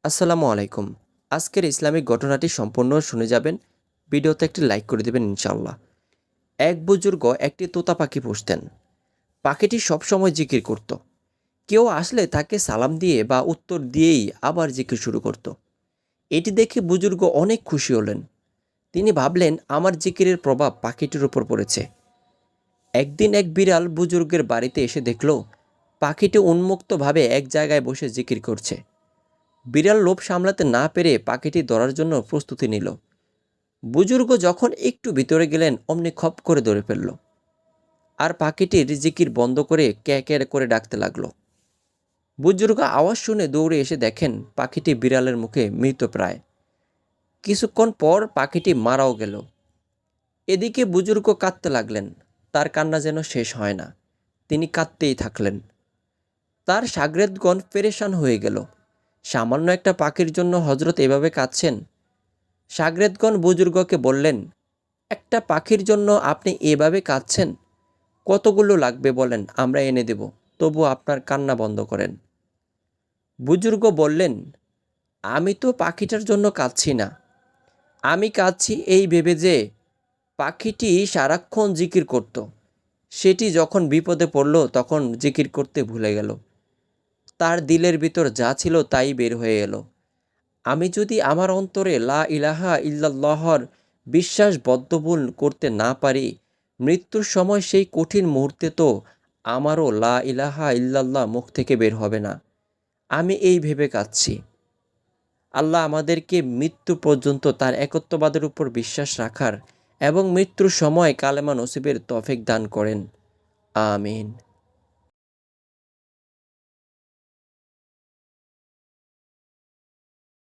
আসসালামু আলাইকুম। আজকের ইসলামিক ঘটনাটি সম্পূর্ণ শুনে যাবেন। ভিডিওতে একটি লাইক করে দেবেন ইনশাআল্লাহ। এক বুজুর্গ একটি তোতা পাখি পুষতেন। পাখিটি সবসময় জিকির করত। কেউ আসলে তাকে সালাম দিয়ে বা উত্তর দিয়েই আবার জিকির শুরু করত। এটি দেখে বুজুর্গ অনেক খুশি হলেন। তিনি ভাবলেন আমার জিকিরের প্রভাব পাখিটির উপর পড়েছে। একদিন এক বিড়াল বুজুর্গের বাড়িতে এসে দেখল পাখিটি উন্মুক্তভাবে এক জায়গায় বসে জিকির করছে। বিড়াল লোভ সামলাতে না পেরে পাখিটি ধরার জন্য প্রস্তুতি নিল। বুজুর্গ যখন একটু ভিতরে গেলেন অমনি খপ করে ধরে ফেলল। আর পাখিটির জিকির বন্ধ করে ক্যা ক্যা করে ডাকতে লাগলো। বুজুর্গ আওয়াজ শুনে দৌড়ে এসে দেখেন পাখিটি বিড়ালের মুখে মৃতপ্রায়। কিছুক্ষণ পর পাখিটি মারাও গেল। এদিকে বুজুর্গ কাঁদতে লাগলেন। তার কান্না যেন শেষ হয় না। তিনি কাঁদতেই থাকলেন। তার শাগরেদগণ পেরেশান হয়ে গেল। সামান্য একটা পাখির জন্য হজরত এভাবে কাঁদছেন। শাগরেদগণ বুজুর্গকে বললেন, একটা পাখির জন্য আপনি এভাবে কাঁদছেন? কতগুলো লাগবে বলেন, আমরা এনে দেব, তবু আপনার কান্না বন্ধ করেন। বুজুর্গ বললেন, আমি তো পাখিটার জন্য কাঁদছি না। আমি কাঁদছি এই ভেবে যে পাখিটি সারাক্ষণ জিকির করত। সেটি যখন বিপদে পড়ল তখন জিকির করতে ভুলে গেল। তার দিলের ভিতর যা ছিল তাই বের হয়ে এলো। আমি যদি আমার অন্তরে লা ইলাহা ইল্লাল্লাহর বিশ্বাস বদ্ধমূল করতে না পারি, মৃত্যুর সময় সেই কঠিন মুহূর্তে তো আমারও লা ইলাহা ইল্লাল্লাহ মুখ থেকে বের হবে না। আমি এই ভেবে কাঁদছি। আল্লাহ আমাদেরকে মৃত্যু পর্যন্ত তার একত্ববাদের উপর বিশ্বাস রাখার এবং মৃত্যুর সময় কালেমা নসিবের তৌফিক দান করেন। আমিন।